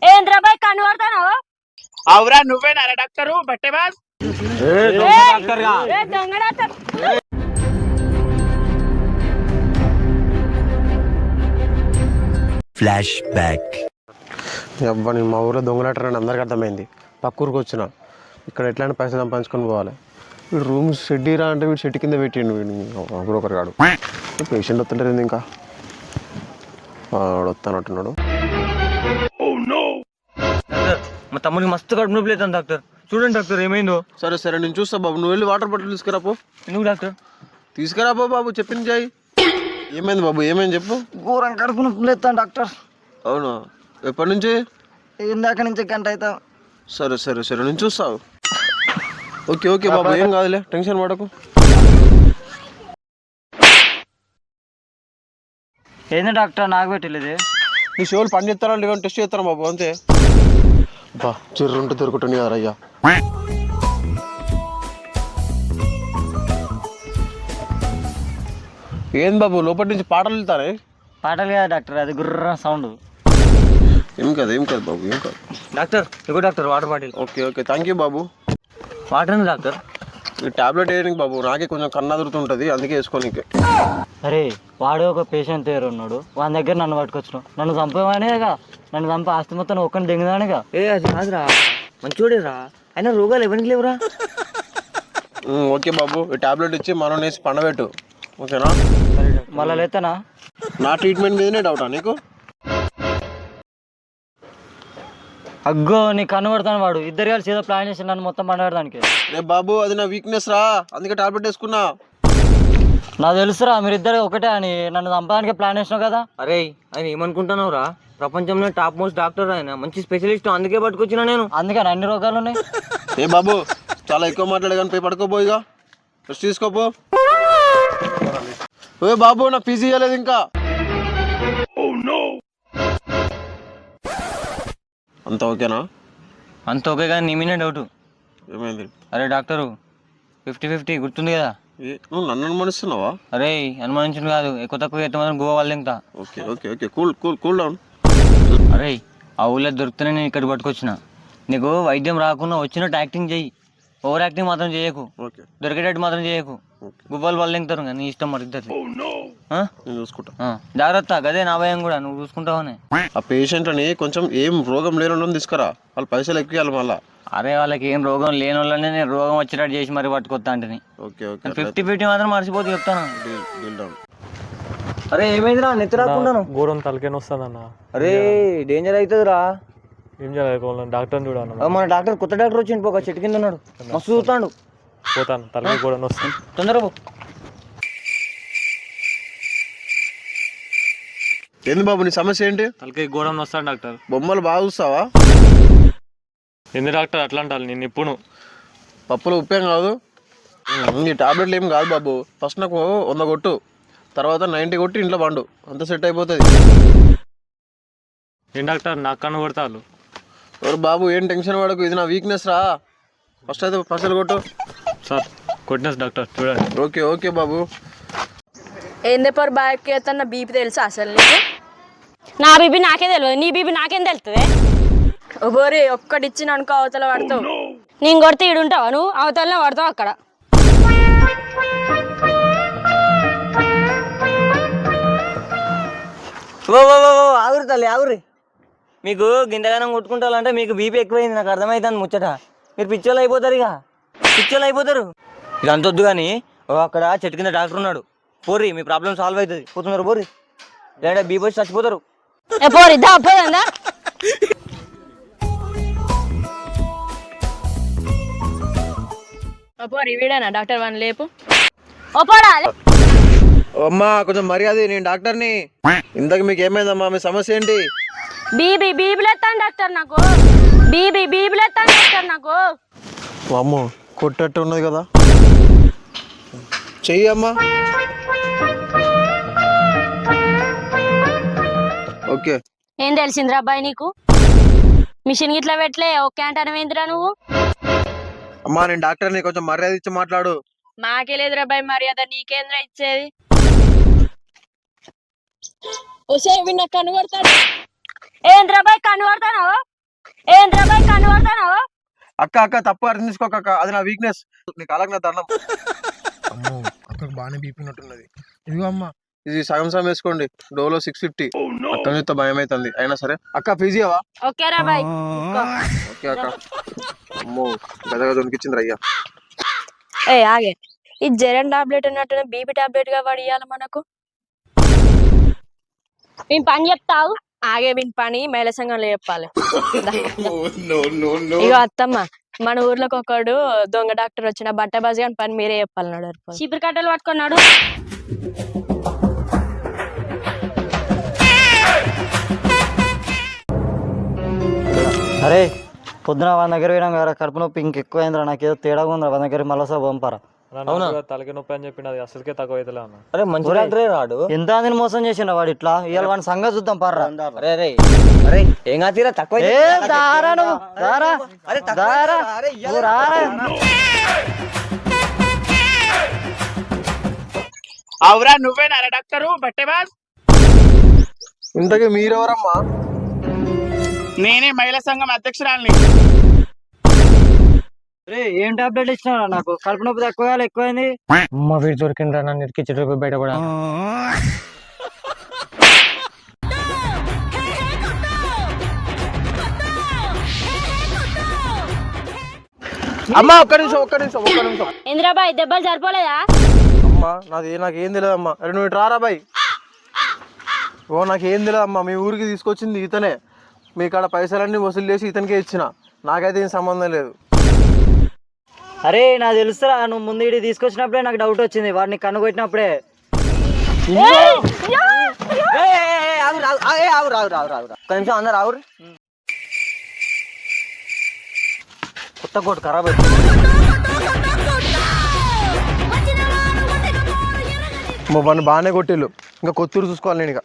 ఏంద్రాబాయ్ కన్ను పడతావు? అవురా నువ్వేనా డాక్టరు బట్టే బాస్? దొంగ డాక్టర్. Flash back. అవ్వని మా ఊర్లో దొంగలాటరని అందరికి అర్థమైంది. పక్క ఊరికి వచ్చిన ఇక్కడ ఎట్లాంటి పైసలు సంపాదించుకొని పోవాలి. వీడు రూమ్ షెడ్ రా అంటే వీడు షెడ్ కింద పెట్టిండు. వీడు ఒకరు కాడు. పేషెంట్ వస్తుంటారు ఇంకా వస్తానంటున్నాడు. మా తమ్ముడికి మస్తు కడుపు నొప్పి లేదు డాక్టర్. చూడండి డాక్టర్ ఏమైందో. సరే సరే నేను చూస్తా బాబు. నువ్వు వెళ్ళి వాటర్ బాటిల్ తీసుకురాపో. ఎందుకు డాక్టర్? తీసుకురాపో బాబు. చెప్పింది చేయి. ఏమైంది బాబు? ఏమైంది చెప్పు. ఘోరం కడుపు నొప్పి లేదు డాక్టర్. అవునా? ఎప్పటి నుంచి? ఇందాక నుంచి గంట అవుతా. సరే సరే సరే నేను చూస్తావు. ఓకే ఓకే బాబు, ఏం కాదులే, టెన్షన్ పడకు. ఏంది డాక్టర్ నాకు పెట్టలేదు? నీ షోలు పని చేస్తారా లేవని టెస్ట్ చేస్తారా బాబు, అంతే. బా చిర్రుంటే దొరుకుతుంది కదా అయ్యా. ఏం బాబు లోపటి నుంచి పాటలు వెళ్తారే? పాటలు కదా డాక్టర్, అది గుర్ర సౌండ్. ఏం కాదు ఏం కాదు బాబు, ఏం కాదు. Doctor ego doctor water bottle. Okay okay thank you Babu. Water ఉంది డాక్టర్. ఈ టాబ్లెట్ వేయడానికి బాబు నాకే కొంచెం కన్నదురుతుంటుంది, అందుకే వేసుకోనికి. అరే వాడు ఒక పేషెంట్ దగ్గర ఉన్నాడు, వాని దగ్గర నన్ను పట్టుకొచ్చినావు. నన్ను చంపేవానేగా, నన్ను చంప ఆస్తి మొత్తం ఒక్కని దింగదానిగా. ఏ అది కాదురా, మంచోడేరా, అయినా రోగాలు ఎవరికి లేవురా. ఓకే బాబు, ఈ టాబ్లెట్ ఇచ్చి మనం వేసి పండబెట్టు, ఓకేనా? మళ్ళా లేతనా? నా ట్రీట్మెంట్ మీదనే డౌటా నీకు? అగ్గో నీ కన్ను పడతాను వాడు. ఇద్దరు కలిసి ఏదో ప్లాన్ చేసి నన్ను మొత్తం పండబెడడానికి. రే బాబు అది నా వీక్నెస్ రా, అందుకే టాబ్లెట్ వేసుకున్నా. నాకు తెలుసురా మీరిద్దరు ఒకటే అని, నన్ను చంపడానికి ప్లాన్ చేసినావు కదా. అరే ఆయన ఏమనుకుంటున్నావు రా, ప్రపంచంలో టాప్ మోస్ట్ డాక్టర్ ఆయన, మంచి స్పెషలిస్ట్, అందుకే పట్టుకొచ్చినా నేను. అందుకే అన్ని రోగాలు ఉన్నాయి. ఏ బాబు చాలా ఎక్కువ మాట్లాడే కానీ పోయి పడుకోపోయిగా, రెస్ట్ తీసుకోపో. ఓ బాబు నా ఫీజు ఇవ్వలేదు ఇంకా. అంత ఓకేనా? అంత ఓకే కానీ నీ మీనే డౌట్. ఏమైంది? అరే డాక్టరు 50-50 గుర్తుంది కదా. నువ్వు నన్ను అనుమానిస్తున్నావా? అరే అనుమానించింది కాదు, ఎక్కువ తక్కువ ఎంత మాత్రం గోవా వాళ్ళు ఇంకా. Okay okay okay cool cool cool down. అరే ఆ ఊళ్ళో దొరుకుతూనే నేను ఇక్కడ పట్టుకొచ్చిన. నీకు వైద్యం రాకుండా వచ్చినట్టు యాక్టింగ్ చెయ్యి, ఓవర్ యాక్టింగ్ మాత్రం చేయకు, దొరికేటట్టు మాత్రం చేయకు. గువ్వలు వాళ్ళు ఎంగుతారు నీ ఇష్టం మరి ఇద్దరు. నేను చూసుకుంటా, జాగ్రత్త. గదే నా భయం కూడా, నువ్వు చూసుకుంటావనే. ఆ పేషెంట్ అని కొంచెం ఏం రోగం లేని తీసుకురా, వాళ్ళు పైసలు ఎక్కువ మళ్ళా. అరే వాళ్ళకి ఏం రోగం లేని వాళ్ళనే నేను రోగం వచ్చేటట్టు చేసి మరి పట్టుకొస్తా అంటే. ఓకే ఓకే 50-50 మాత్రం మర్చిపోతే చెప్తాను. Deal down. అరే ఏమైందిరా నెత్తి రాకుండాను? ఘోరం తలకేని వస్తుందన్న. అరే డేంజర్ అవుతుందిరా. ఏం చేయాలి? డాక్టర్ చూడాలి. మన డాక్టర్ కొత్త డాక్టర్ వచ్చింది, పోక చెట్టు కింద ఉన్నాడు, మస్తు చూస్తాడు. పోతాను, తలకి కూడా వస్తుంది. తొందరగా పో. ఏంది బాబు నీ సమస్య ఏంటి? తలకి ఘోరం వస్తాను డాక్టర్. బొమ్మలు బాగా చూస్తావా? ఎందు డాక్టర్ అట్లా అంటారు నేను ఇప్పుడు? పప్పులో ఉప్పేం కాదు, ఈ టాబ్లెట్లు ఏం కాదు బాబు. ఫస్ట్ నాకు 100 కొట్టు, తర్వాత 90 కొట్టి ఇంట్లో పండు, అంత సెట్ అయిపోతుంది. ఏం డాక్టర్ నాకు కన్ను కొడతారు? ఎవరు బాబు ఏం టెన్షన్ పడకు, ఇది నా వీక్నెస్ రా. ఫస్ట్ అయితే పసలు కొట్టు. సార్ కొట్టినస్ డాక్టర్ చూడండి. ఓకే ఓకే బాబు. ఏంది పర్ బాయ్కి అతన్న బీపీ తెలుసా అసలు నీకు? నా బీపీ నాకే తెలియదు, నీ బీపీ నాకేం తెలుస్తుంది? ఒబోరి ఒక్కడిచ్చిన అనుకో అవతల పడతావు. నేను కొడితే ఈడుంటావా నువ్వు? అవతలనే పడతావు అక్కడ. ఆగురి తల్లి ఆగురి. మీకు గింతగానం కొట్టుకుంటారంటే మీకు బీపీ ఎక్కువైంది, నాకు అర్థమవుతుంది ముచ్చట. మీరు పిచ్చోళ్ళు అయిపోతారు, ఇక పిచ్చోళ్ళు అయిపోతారు. ఇది అంతొద్దు కానీ అక్కడ చెట్టు కింద డాక్టర్ ఉన్నాడు, పోర్రి మీ ప్రాబ్లం సాల్వ్ అవుతుంది. పోతున్నారు పోర్రి, లేదంటే బీపీ వచ్చి చచ్చిపోతారు. వీడేనా డాక్టర్ వన్ లేపు? అమ్మా కొంచెం మర్యాద, నేను డాక్టర్ని. ఇంతకు మీకు ఏమైందమ్మా, మీ సమస్య ఏంటి? బీబీలేస్తాను డాక్టర్ నాకు, బీబీలేస్తాను డాక్టర్ నాకు. అమ్మో కొట్టట్టు ఉన్నది కదా, చెయ్యి అమ్మా. ఓకే. ఏం తెలిసిందిరా అబ్బాయి నీకు? మిషన్ గిట్లా పెట్టలే, ఓకే అంటానవేందిరా నువ్వు? అమ్మా నేను డాక్టర్ని, కొంచెం మర్యాద ఇచ్చి మాట్లాడు. మాకే లేదురా అబ్బాయి మర్యాద, నీకేంద్రా ఇచ్చేది? వస్తే విన్న కన్ను కొడతాడు. ఏంద్రా అబ్బాయి కన్ను కొడతాను? చేస్తాను అక్క అక్క తప్పు అర్థం తీసుకోక అక్క, అది నా వీక్నెస్. నీకు అలాగే నా దండం. అమ్మో అక్కకు బాగానే బీపీ ఉన్నట్టున్నది. ఇదిగో అమ్మ, ఇది సగం సగం వేసుకోండి. డోలో 650. అక్క నుంచి భయం అవుతుంది. అయినా సరే అక్క ఫీజీ అవా? ఓకే రా బాయ్. ఓకే అక్క. అమ్మో గదగా దొనికిచ్చింది అయ్యా. ఏ ఆగే, ఈ జెరన్ టాబ్లెట్ అన్నట్టు బీపీ టాబ్లెట్ గా పడియాలి మనకు. నేను పని చెప్తావు ఆగే, వీని పని మహిళా సంఘంలో చెప్పాలి. ఇక అత్తమ్మ, మన ఊర్లోకి ఒకడు దొంగ డాక్టర్ వచ్చిన బట్టబాజీ అని పని మీరే చెప్పాలన్నాడు. చీపురు కట్టలు పట్టుకున్నాడు. అరే పొద్దున వాళ్ళ దగ్గర పోయినాం కదా, కడుపు నొప్పి ఇంకెక్కువైందిరా, నాకేదో తేడాగా ఉందిరా, వాళ్ళ దగ్గర మళ్ళీ సార్ పంపారా. అవునా తలకి నొప్పి అని చెప్పిన అది అసలుకే తక్కువ అవుతలే అన్న. అరే మంచి డాక్టరే రాడు, ఎంత మందిని మోసం చేసిన వాడు. ఇట్లా ఇవాళ వాడిని సంగతి చూద్దాం పారా. అరే అరే అరే ఏం కాతీరా తక్కువ అవురా నువ్వేనారా డాక్టరు బట్టెబాజ్? ఇంతకీ మీరెవరమ్మా? నేనే మహిళా సంఘం అధ్యక్షురాలిని. ఏం టాబ్లెట్ ఇచ్చినా నాకు కడుపు నొప్పి తక్కువ ఎక్కువైంది. అమ్మ వీడు దొరికిండ్రా, నన్ను ఇరికిచ్చేటప్పుడు బయటపడా. అమ్మా ఒక్క నిమిషం ఒక్క నిమిషం ఒక్క నిమిషం. ఇంద్రాబాయ్ దెబ్బలు సరిపోలేదా? అమ్మా నాకేం తెలియదు అమ్మా. అరే నువ్వు ఇటు రారా బాయ్. ఓ నాకేం తెలియదు అమ్మా, మీ ఊరికి తీసుకొచ్చింది ఇతనే. మీ కాడ పైసలన్నీ వసూలు చేసి ఇతనికే ఇచ్చిన, నాకైతే ఏం సంబంధం లేదు. అరే నాకు తెలుసురా, నువ్వు ముందు ఇటు తీసుకొచ్చినప్పుడే నాకు డౌట్ వచ్చింది, వాడిని కనుగొట్టినప్పుడే. ఒక్క నిమిషం అందరు ఆవురు. కొత్త కోట్ ఖరాబ్ అయిపోయింది. వాడిని బాగానే కొట్టిళ్ళు, ఇంకా కొత్తూరు చూసుకోవాలి నేను ఇక.